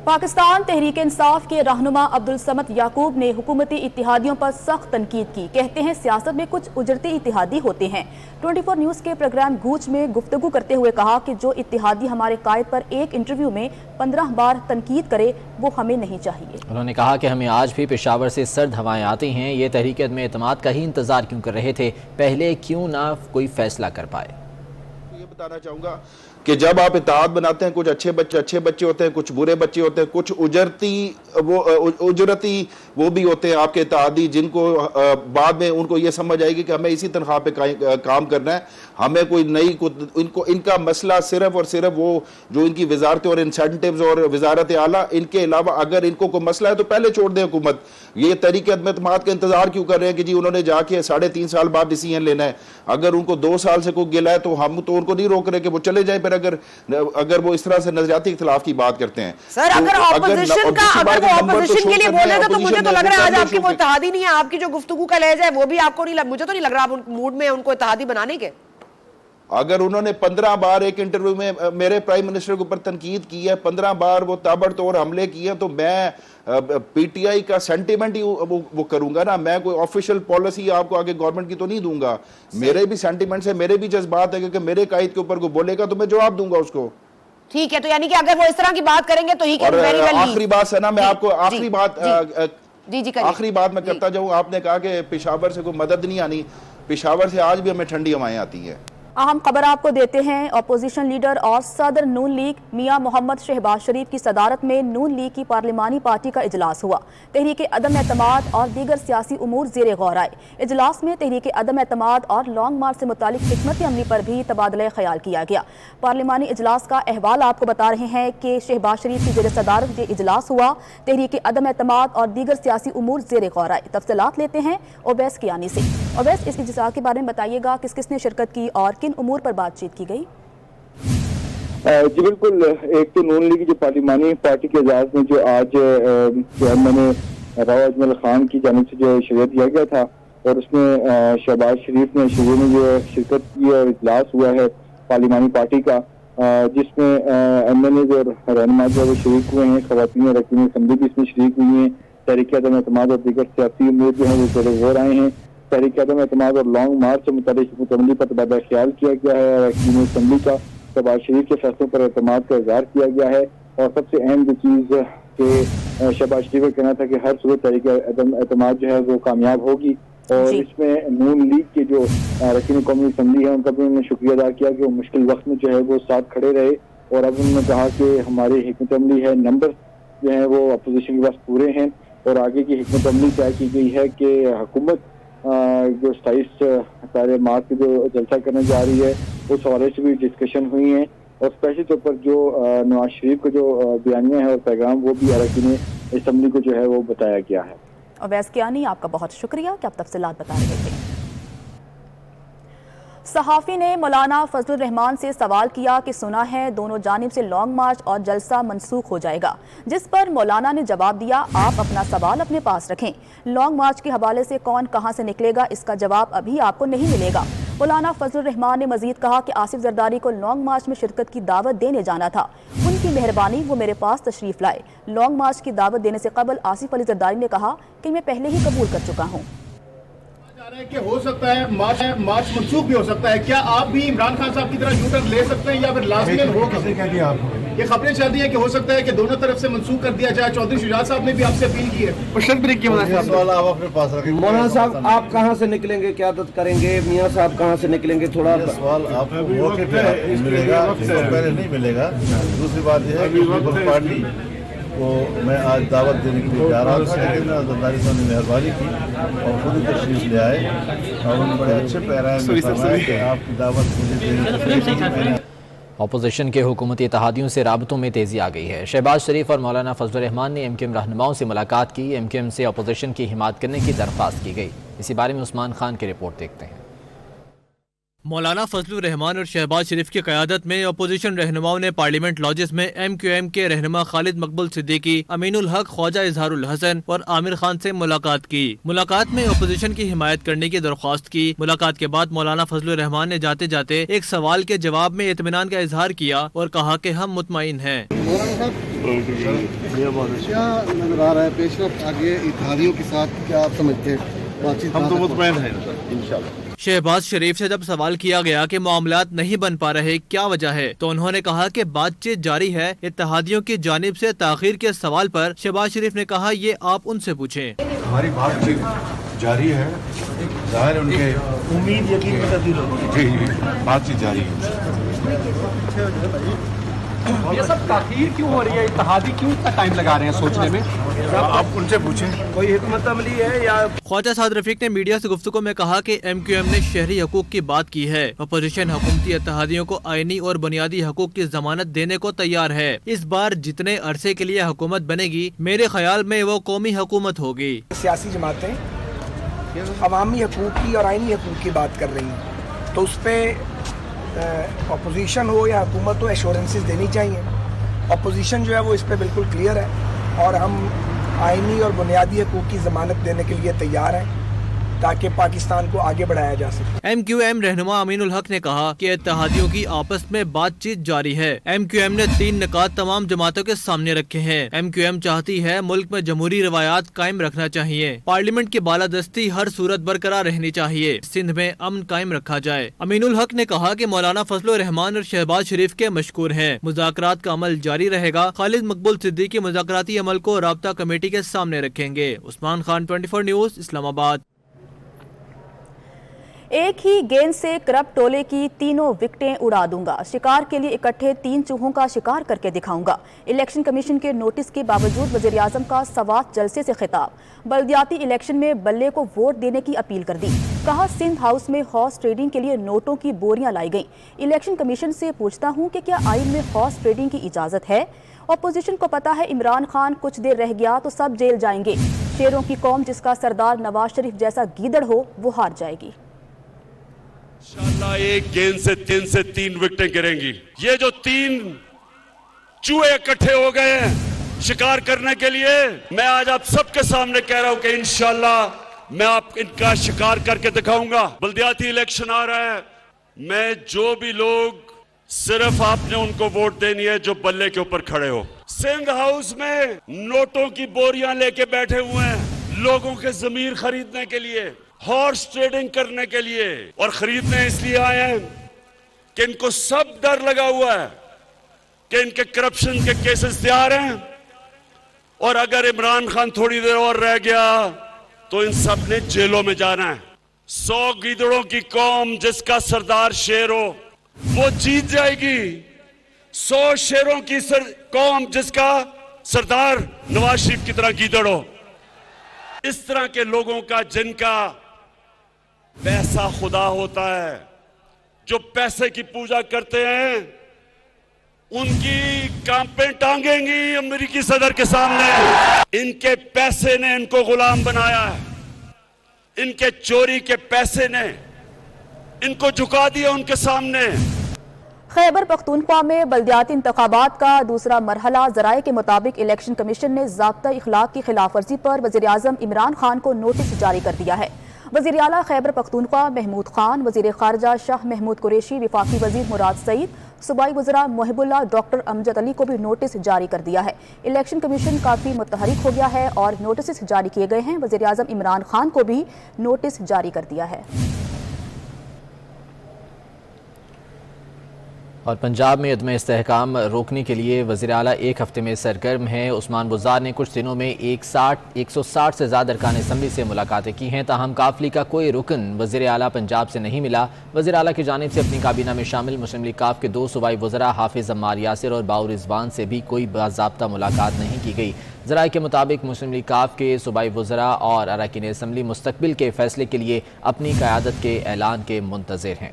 पाकिस्तान तहरीक इंसाफ के रहनुमा अब्दुल समद याकूब ने हुकूमती इत्तेहादियों पर सख्त तनकीद की। कहते हैं सियासत में कुछ उजरते इत्तेहादी होते हैं। 24 न्यूज़ के प्रोग्राम गूंज में गुफ्तगू करते हुए कहा कि जो इत्तेहादी हमारे कायद पर एक इंटरव्यू में 15 बार तनकीद करे वो हमें नहीं चाहिए। उन्होंने कहा कि हमें आज भी पेशावर से सर्द हवाएं आती हैं। ये तहरीक अदम एतमाद का ही इंतजार क्यों कर रहे थे, पहले क्यों ना कोई फैसला कर पाए। ये बताना चाहूँगा कि जब आप इत्तेहाद बनाते हैं, कुछ अच्छे बच्चे होते हैं, कुछ बुरे बच्चे होते हैं, कुछ उजरती वो भी होते हैं आपके इत्तेहादी, जिनको बाद में उनको ये समझ आएगी कि हमें इसी तनख्वाह पे काम करना है, हमें कोई नई इनका मसला सिर्फ और सिर्फ वो जो इनकी वजारतें और इंसेंटिव्स और वजारत आला, इनके अलावा अगर इनको कोई मसला है तो पहले छोड़ दें हुकूमत। ये तहरीक अदम एतमाद का इंतजार क्यों कर रहे हैं कि जी उन्होंने जाके 3.5 साल बाद डिसीजन लेना है। अगर उनको 2 साल से कोई गिला है तो हम तो उनको नहीं रोक रहे कि वो चले जाए। अगर वो इस तरह से नजरियाती इख्तिलाफ की बात करते हैं सर, अगर ऑपोजिशन के लिए बोलेगा तो मुझे तो लग रहा है आज आपकी वो इत्तेहादी नहीं है, आपकी जो गुफ्तगू का लहजा है वो भी आपको नहीं मुझे तो नहीं लग रहा आप मूड में उनको इत्तेहादी बनाने के। अगर उन्होंने 15 बार एक इंटरव्यू में मेरे प्राइम मिनिस्टर के ऊपर तनकीद की है, 15 बार वो ताबड़तोड़ हमले किए, तो मैं पीटीआई का सेंटिमेंट ही वो करूंगा ना। मैं कोई ऑफिशियल पॉलिसी आपको आगे गवर्नमेंट की तो नहीं दूंगा। मेरे भी सेंटिमेंट्स है, मेरे भी जज्बात है, क्योंकि मेरे कायद के ऊपर कोई बोलेगा तो मैं जवाब दूंगा उसको। ठीक है, तो यानी कि अगर वो इस तरह की बात करेंगे तो ही आखिरी बात है ना, मैं आपको आखिरी बात मैं करता जाऊं। आपने कहा कि पेशावर से कोई मदद नहीं आनी, पेशावर से आज भी हमें ठंडी हवाएं आती हैं। अहम खबर आपको देते हैं। अपोजिशन लीडर और सदर नून लीग मियां मोहम्मद शहबाज शरीफ की सदारत में नून लीग की पार्लिमानी पार्टी का इजलास हुआ। तहरीक अदम एतमाद और दीगर सियासी उमूर ज़ेर गौर आए। इजलास में तहरीक अदम एतमाद और लॉन्ग मार्च से मुतालिक हिकमत अमली पर भी तबादला ख्याल किया गया। पार्लिमानी इजलास का अहवाल आपको बता रहे हैं कि शहबाज शरीफ की ज़ेर सदारत ये इजलास हुआ। तहरीक अदम एतमाद और दीगर सियासी उमूर ज़ेर गौर आए। तफसीलात लेते हैं ओवैस कियानी से। ओवैस, इस इजलास के बारे में बताइएगा, किस किस ने शिरकत की और किन उमूर पर बातचीत की गई? जी बिल्कुल, एक तो नून लीग की जो पार्लिमानी पार्टी के इजलास में जो आज मैंने राव अजमल खान की जानिब से जो शिरकत दिया गया था और उसमें शहबाज शरीफ ने जो शिरकत की और इजलास हुआ है पार्लिमानी पार्टी का, जिसमें एमएनए और रहनुमा जो वो शरीक हुए हैं, खवातीन और अरकान असम्बली भी इसमें शरीक हुई हैं। तहरीक अदम एतमाद और दीगर सियासी उम्मीद जो है वो ज़ेर गौर आए हैं। तहरीक अदम एतमाद और लॉन्ग मार्च से मुतालिक हिकमत अमली पर तबादला ख्याल किया गया है और अरकान असम्बली का शहबाज शरीफ के फैसलों पर एतमाद का इज़हार किया गया है। और सबसे अहम जो चीज़ कि शहबाज शरीफ का कहना था कि हर सूरत तहरीक अदम एतमाद जो है वो कामयाब होगी। और इसमें नून लीग के जो अरकान कौमी असम्बली है उनका भी उन्होंने शुक्रिया अदा किया कि वो मुश्किल वक्त में जो है वो साथ खड़े रहे। और अब उन्होंने कहा कि हमारी हिकमत अमली है, नंबर जो है वो अपोजिशन के पास पूरे हैं और आगे की हिकमत अमली तय की गई है कि हुकूमत जो 27 मार्च की जो जलसा करने जा रही है उस हवाले से भी डिस्कशन हुई है। और स्पेशल तौर पर जो नवाज शरीफ का जो बयानिया है और पैगाम वो भी अरकान असम्बली को जो है वो बताया गया है। ओवैस कियानी, आपका बहुत शुक्रिया कि आप तफसीलात बता रहे थे। सहाफ़ी ने मौलाना फजलुर रहमान से सवाल किया कि सुना है दोनों जानिब से लॉन्ग मार्च और जलसा मनसूख हो जाएगा, जिस पर मौलाना ने जवाब दिया, आप अपना सवाल अपने पास रखें। लॉन्ग मार्च के हवाले से कौन कहां से निकलेगा इसका जवाब अभी आपको नहीं मिलेगा। मौलाना फजलुर रहमान ने मजीद कहा कि आसिफ जरदारी को लॉन्ग मार्च में शिरकत की दावत देने जाना था, उनकी मेहरबानी वो मेरे पास तशरीफ लाए। लॉन्ग मार्च की दावत देने से कबल आसिफ अली जरदारी ने कहा कि मैं पहले ही कबूल कर चुका हूँ। कि हो सकता है मार्च मनसूख भी हो सकता है, क्या आप भी इमरान खान साहब की तरह यू टर्न ले सकते हैं या फिर लास्ट में हो? किसने कह दिया आपको? ये खबरें चल रही है कि हो सकता है कि दोनों तरफ से मनसूख कर दिया जाए। चौधरी शुजात साहब ने भी आपसे अपील की है। मौलाना साहब, आप कहाँ से निकलेंगे, क़यादत करेंगे? मियाँ साहब कहाँ से निकलेंगे? थोड़ा सवाल आपको मिलेगा, पहले नहीं मिलेगा। दूसरी बात यह है कि पार्टी को मैं आज दावत देने के लिए जा रहा हूँ, लेकिन जरदारी साहब ने मेहरबानी की और खुद ही तशरीफ ले आए और उन्होंने बड़े अच्छे पैराए में फरमाया कि आपकी दावत मुझे देने। अपोजिशन के हुकूमती इत्तेहादियों से राबतों में तेज़ी आ गई है। शहबाज शरीफ और मौलाना फजलुर रहमान ने एमकेएम रहनुमाओं से मुलाकात की। एमकेएम से अपोजिशन की हिमायत करने की दरख्वास्त की गई। इसी बारे में उस्मान खान की रिपोर्ट देखते हैं। مولانا فضل الرحمان اور شہباز شریف کی قیادت میں اپوزیشن رہنماؤں نے پارلیمنٹ لاجز میں ایم کیو ایم کے رہنما خالد مقبول صدیقی، امین الحق، خواجہ اظہار الحسن اور عامر خان سے ملاقات کی۔ ملاقات میں اپوزیشن کی حمایت کرنے کی درخواست کی۔ ملاقات کے بعد مولانا فضل الرحمان نے جاتے جاتے ایک سوال کے جواب میں اطمینان کا اظہار کیا اور کہا کہ ہم مطمئن ہیں۔ کیا نظر آ رہا ہے پیش رفت آگے اتحادیوں کے ساتھ؟ کیا آپ سمجھتے ہیں؟ ہم تو مطمئن ہیں انشاءاللہ۔ شہباز شریف سے جب سوال کیا گیا کہ معاملات نہیں بن پا رہے کیا وجہ ہے تو انہوں نے کہا کہ بات چیت جاری ہے۔ اتحادیوں کی جانب سے تاخیر کے سوال پر شہباز شریف نے کہا یہ آپ ان سے پوچھیں۔ ہماری بات چیت جاری ہے، ظاہر ان کے امید یقین میں تبدیل ہوگی۔ جی بات چیت جاری ہے۔ یہ سب تاخیر کیوں ہو رہی ہے؟ اتحادی کیوں اتنا ٹائم لگا رہے ہیں سوچنے میں؟ آپ ان سے پوچھیں کوئی حکمت عملی ہے یا؟ خواجہ سعد رفیق نے میڈیا سے گفتگو میں کہا کہ ایم کیو ایم نے شہری حقوق کی بات کی ہے۔ اپوزیشن حکومتی اتحادیوں کو آئینی اور بنیادی حقوق کی ضمانت دینے کو تیار ہے۔ اس بار جتنے عرصے کے لیے حکومت بنے گی میرے خیال میں وہ قومی حکومت ہوگی۔ سیاسی جماعتیں عوامی حقوق کی اور آئینی حقوق کی بات کر رہی ہیں تو اس پہ اپوزیشن ہو یا حکومت ہو ایشورنسز دینی چاہیے۔ اپوزیشن جو ہے وہ اس پہ بالکل کلیئر ہے اور ہم آئینی اور بنیادی حقوق کی ضمانت دینے کے لیے تیار ہیں تاکہ پاکستان کو آگے بڑھایا جا سکے۔ ایم کیو ایم رہنما امین الحق نے کہا کہ اتحادیوں کی آپس میں بات چیت جاری ہے۔ ایم کیو ایم نے 3 نکات تمام جماعتوں کے سامنے رکھے ہیں۔ ایم کیو ایم چاہتی ہے ملک میں جمہوری روایات قائم رکھنا چاہیے، پارلیمنٹ کی بالادستی ہر صورت برقرار رہنی چاہیے، سندھ میں امن قائم رکھا جائے۔ امین الحق نے کہا کہ مولانا فضل الرحمان اور شہباز شریف کے مشکور ہیں، مذاکرات کا عمل جاری رہے گا۔ خالد مقبول صدیقی مذاکراتی عمل کو رابطہ کمیٹی کے سامنے رکھیں گے۔ عثمان خان 24 نیوز اسلام آباد۔ ایک ہی گیند سے کرپ ٹولے کی 3 وکٹیں اڑا دوں گا، شکار کے لیے اکٹھے 3 چوہوں کا شکار کر کے دکھاؤں گا۔ الیکشن کمیشن کے نوٹس کے باوجود وزیر اعظم کا سوات جلسے سے خطاب، بلدیاتی الیکشن میں بلے کو ووٹ دینے کی اپیل کر دی۔ کہا سندھ ہاؤس میں ہارس ٹریڈنگ کے لیے نوٹوں کی بوریاں لائی گئیں۔ الیکشن کمیشن سے پوچھتا ہوں کہ کیا آئین میں ہارس ٹریڈنگ کی اجازت ہے؟ اپوزیشن کو پتا ہے عمران خان کچھ دیر رہ گیا تو سب جیل جائیں گے۔ شیروں کی قوم جس کا سردار نواز شریف جیسا گیدڑ ہو وہ ہار جائے گی۔ انشاءاللہ ایک گیند سے 3 وکٹیں گریں گی۔ یہ جو 3 چوہے اکٹھے ہو گئے ہیں شکار کرنے کے لیے، میں آج آپ سب کے سامنے کہہ رہا ہوں کہ انشاءاللہ میں آپ ان کا شکار کر کے دکھاؤں گا۔ بلدیاتی الیکشن آ رہا ہے، میں جو بھی لوگ صرف آپ نے ان کو ووٹ دینی ہے جو بلے کے اوپر کھڑے ہو۔ سندھ ہاؤس میں نوٹوں کی بوریاں لے کے بیٹھے ہوئے ہیں لوگوں کے ضمیر خریدنے کے لیے، ہارس ٹریڈنگ کرنے کے لیے، اور خریدنے اس لیے آئے ہیں کہ ان کو سب ڈر لگا ہوا ہے کہ ان کے کرپشن کے کیسز تیار ہیں اور اگر عمران خان تھوڑی دیر اور رہ گیا تو ان سب نے جیلوں میں جانا ہے۔ 100 گیدڑوں کی قوم جس کا سردار شیر ہو وہ جیت جائے گی، 100 شیروں کی قوم جس کا سردار نواز شریف کی طرح گیدڑ ہو۔ اس طرح کے لوگوں کا جن کا پیسہ خدا ہوتا ہے، جو پیسے کی پوجا کرتے ہیں، ان کی کانپیں ٹانگیں گی امریکی صدر کے سامنے۔ ان کے پیسے نے ان کو غلام بنایا ہے، ان کے چوری کے پیسے نے ان کو جھکا دیا ان کے سامنے۔ خیبر پختونخوا میں بلدیاتی انتخابات کا دوسرا مرحلہ، ذرائع کے مطابق الیکشن کمیشن نے ضابطہ اخلاق کی خلاف ورزی پر وزیر اعظم عمران خان کو نوٹس جاری کر دیا ہے۔ وزیر اعلیٰ خیبر پختونخوا محمود خان، وزیر خارجہ شاہ محمود قریشی، وفاقی وزیر مراد سعید، صوبائی وزراء محب اللہ ڈاکٹر امجد علی کو بھی نوٹس جاری کر دیا ہے۔ الیکشن کمیشن کافی متحرک ہو گیا ہے اور نوٹسز جاری کیے گئے ہیں۔ وزیر اعظم عمران خان کو بھی نوٹس جاری کر دیا ہے۔ اور پنجاب میں عدم استحکام روکنے کے لیے وزیر اعلیٰ ایک ہفتے میں سرگرم ہیں۔ عثمان بزدار نے کچھ دنوں میں 160 سے زیادہ ارکان اسمبلی سے ملاقاتیں کی ہیں، تاہم قافلے کا کوئی رکن وزیر اعلیٰ پنجاب سے نہیں ملا۔ وزیر اعلیٰ کی جانب سے اپنی کابینہ میں شامل مسلم لیگ کاف کے 2 صوبائی وزراء حافظ عمار یاسر اور باؤ رضوان سے بھی کوئی باضابطہ ملاقات نہیں کی گئی۔ ذرائع کے مطابق مسلم لیگ کاف کے صوبائی وزراء اور اراکین اسمبلی مستقبل کے فیصلے کے لیے اپنی قیادت کے اعلان کے منتظر ہیں۔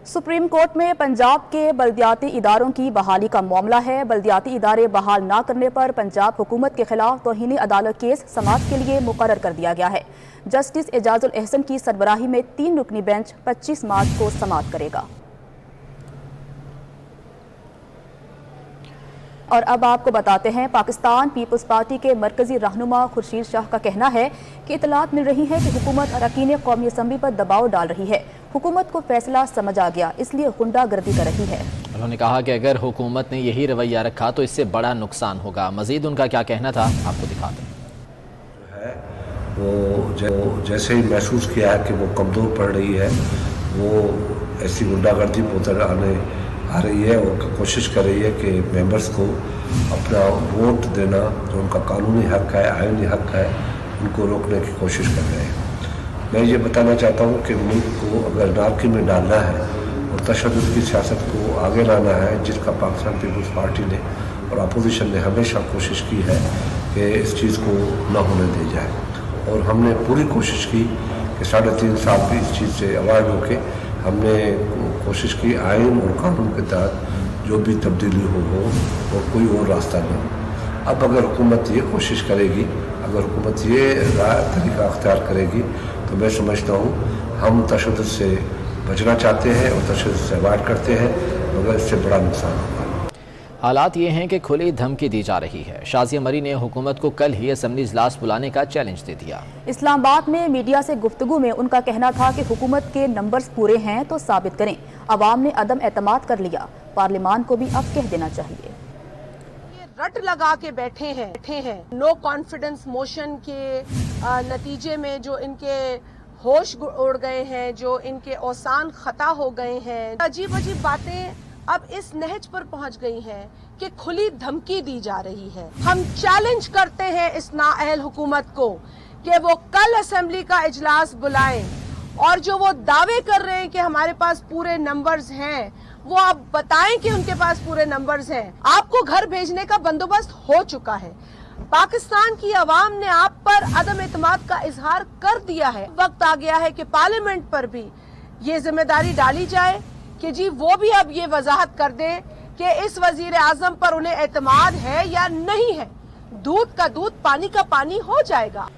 सुप्रीम कोर्ट में पंजाब के बल्दियाती इदारों की बहाली का मामला है। बल्दियाती इदारे बहाल ना करने पर पंजाब हुकूमत के खिलाफ तौहीन अदालत केस समाअत के लिए मुकर्रर कर दिया गया है। जस्टिस एजाजुल एहसन की सरबराही में 3 रुकनी बेंच 25 मार्च को समाअत करेगा। और अब आपको बताते हैं, पाकिस्तान पीपल्स पार्टी के मरकजी रहनुमा खुर्शीद शाह का कहना है कि इतलात मिल रही है कि हुकूमत अरकान कौमी असम्बली पर दबाव डाल रही है। हुकूमत को फैसला समझ आ गया, इसलिए गुंडागर्दी कर रही है। उन्होंने कहा कि अगर हुकूमत ने यही रवैया रखा तो इससे बड़ा नुकसान होगा। मजीद उनका क्या कहना था आपको दिखाते हैं। वो जैसे ही महसूस किया है कि वो कमज़ोर पड़ रही है, वो ऐसी गुंडागर्दी उतर आ रही है और कोशिश कर रही है कि मेंबर्स को अपना वोट देना जो उनका कानूनी हक है, आईनी हक है, उनको रोकने की कोशिश कर रहे हैं। मैं ये बताना चाहता हूँ कि मुल्क को अगर नारकी में डालना है और तशद्दुद की सियासत को आगे लाना है, जिसका पाकिस्तान पीपल्स पार्टी ने और अपोजिशन ने हमेशा कोशिश की है कि इस चीज़ को न होने दी जाए, और हमने पूरी कोशिश की कि 3.5 साल भी इस चीज़ से अवॉइड होके हमने कोशिश की आइन और कानून के तहत जो भी तब्दीली हो और कोई और रास्ता न हो। अब अगर हुकूमत ये कोशिश करेगी, अगर हुकूमत ये तरीका अख्तियार करेगी, तो मैं समझता हूँ हम तशद्दुद से बचना चाहते हैं और तशद्दुद से अवॉइड करते हैं, मगर इससे बड़ा नुकसान होगा। हालात ये हैं कि खुली धमकी दी जा रही है। शाज़िया मरी ने हुकूमत को कल ही असम्बली इजलास बुलाने का चैलेंज दे दिया। इस्लामाबाद में मीडिया से गुफ्तगू में उनका कहना था कि हुकूमत के नंबर्स पूरे हैं तो साबित करें। अवाम ने अदम एतमाद कर लिया, पार्लियामान को भी अब कह देना चाहिए। रट लगा के बैठे हैं नो कॉन्फिडेंस मोशन के नतीजे में जो इनके होश उड़ गए हैं, जो इनके औसान खता हो गए हैं, अजीब अजीब बातें अब इस नहज पर पहुंच गई हैं कि खुली धमकी दी जा रही है। हम चैलेंज करते हैं इस नाअहल हुकूमत को कि वो कल असेंबली का इजलास बुलाएं और जो वो दावे कर रहे हैं कि हमारे पास पूरे नंबर्स हैं, वो आप बताएं कि उनके पास पूरे नंबर्स हैं। आपको घर भेजने का बंदोबस्त हो चुका है। पाकिस्तान की आवाम ने आप पर अदम एतमाद का इजहार कर दिया है। वक्त आ गया है कि पार्लियामेंट पर भी ये जिम्मेदारी डाली जाए कि जी वो भी अब ये वजाहत कर दे कि इस वजीर आजम पर उन्हें एतमाद है या नहीं है। दूध का दूध, पानी का पानी हो जाएगा।